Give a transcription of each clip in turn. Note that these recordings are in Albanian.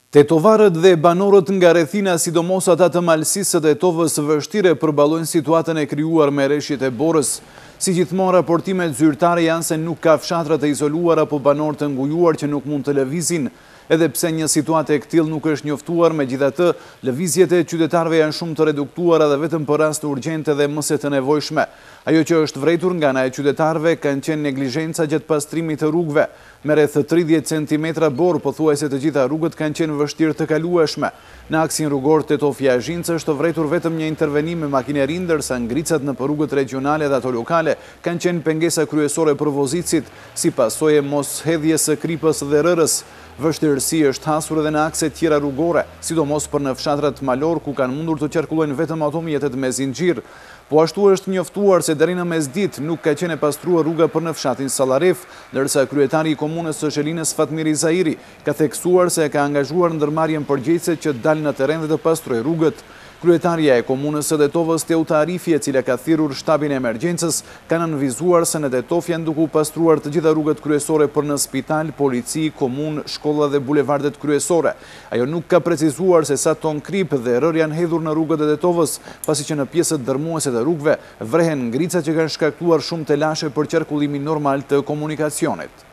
Tetovarët dhe banorët nga rrethina, sidomos ata të Malësisë dhe Tetovës, vështire përballojnë situatën e krijuar me rreshtit e borës. Si gjithmonë, raportimet zyrtare janë se nuk ka fshatra të izoluar apo banor të ngujuar që nuk mund të lëvizin. Edhe pse një situatë e këtillë nuk është njoftuar, megjithatë, lëvizjet e qytetarëve janë shumë të reduktuara dhe vetëm për raste urgjente dhe mëse të nevojshme. Ajo që është vërejtur nga ana e qytetarëve kanë qenë neglizhenca gjatë pastrimit të rrugëve. Me rreth 30 cm borë, pothuajse të gjitha rrugët kanë qenë vështirë të kalueshme. Në aksin rrugor Tetov-Jazhinca është vërejtur vetëm një intervenim me makineri, ndërsa ngricat në rrugët regionale dhe ato lokale kanë qenë pengesa kryesore për vozicit, si pasojë mos hedhjes së kripës dhe rërës. Vështirësi është hasur edhe në akse tjera rrugore, sidomos për në fshatrat malor ku kanë mundur të qarkullojnë vetëm automjetet me zinxhir. Po ashtu është njoftuar se deri në mesditë nuk ka qenë e pastruar rruga për në fshatin Sallaref, ndërsa kryetari i komunës së Shelinës Fatmiri Zairi ka theksuar se ka angazhuar ndërmarrjen përgjegjëse që dalë në terren dhe të pastrojë rrugët. Kryetaria e komunës së Tetovës, Teuta Arifi, e cila ka thirrur shtabin e emergjencës, ka nënvizuar se në Tetov janë duke u pastruar të gjitha rrugët kryesore për në spital, polici, komunë, shkolla dhe bulevardet kryesore. Ajo nuk ka precizuar se sa ton krip dhe rër janë hedhur në rrugët e Tetovës, pasi që në pjesët dërmuese të rrugëve vrehen ngrica që kanë shkaktuar shumë telashe për qarkullimin normal të komunikacionit.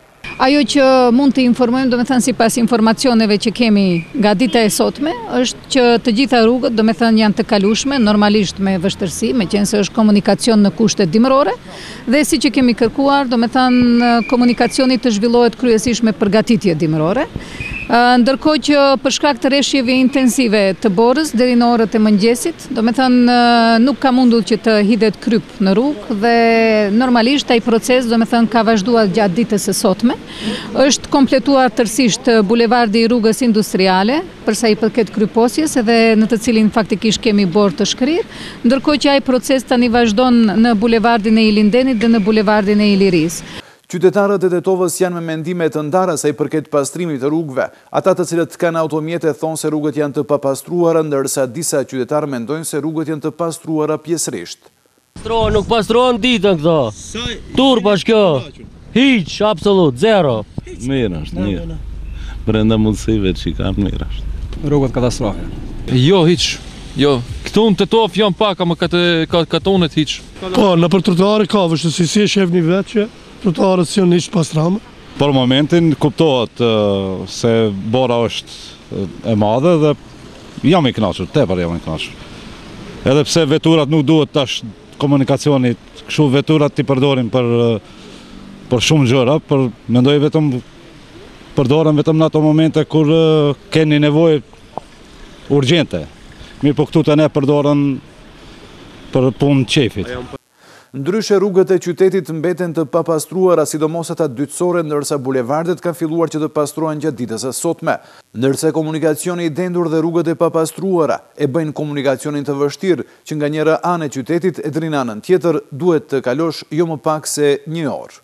Ajo që mund të informojmë, do me thënë sipas informacioneve që kemi nga dita e sotme, është që të gjitha rrugët, do me thënë, janë të kalueshme, normalisht me vështirësi, me qenë se është komunikacion në kushte dimërore, dhe si që kemi kërkuar, do me thënë, komunikacioni të zhvillohet kryesisht me përgatitje dimërore. Ndërkohë që për shkak të rreshjeve intensive të borës deri në orët e mëngjesit, do me thënë nuk ka mundur që të hidhet kryp në rrugë dhe normalisht ai proces, do me thënë, ka vazhduar gjatë ditës së sotme. Është kompletuar tërësisht bulevardi i rrugës industriale, përsa i përket kryposjes, edhe në të cilin faktikisht kemi borë të shkrirë, ndërkohë që ai proces tani vazhdon në bulevardin e Ilindenit dhe në bulevardin e Ilirisë. Qytetarët e Tetovës janë me mendime të ndara sa i përket pastrimit të rrugëve. Ata të cilët kanë automjete thonë se rrugët janë të papastruara, ndërsa disa qytetarë mendojnë se rrugët janë të pastruara pjesërisht. Nuk pastrohen ditën këto. Turp është kjo. Hiç, absolut, zero. Mirë është, mirë. Brenda mundësive që i kanë mirë është. Rrugët katastrofe. Jo, hiç. Jo, këtu në Tetov janë pak, ama katonet hiç. Po, në për trotuare ka vështirësi, si e shef një vetë që trotuarët si janë hiç pastramë. Për momentin kuptohet se bora është e madhe dhe jam i kënaqur, tepër jam i kënaqur. Edhe pse veturat nuk duhet tash komunikacioni, kështu veturat t'i përdorim për shumë gjëra, mendoj vetëm përdoren vetëm në ato momente kur keni nevojë urgjente. Mirë, po këtu të ne përdoren për punë qefit. Ndryshe rrugët e qytetit mbeten të papastruara, sidomos ata dytësore, ndërsa bulevardet kanë filluar që të pastrohen gjatë ditës së sotme. Ndërsa komunikacioni i dendur dhe rrugët e papastruara e bëjnë komunikacionin të vështirë, që nga njëra anë e qytetit e deri në anën tjetër duhet të kalosh jo më pak se 1 orë.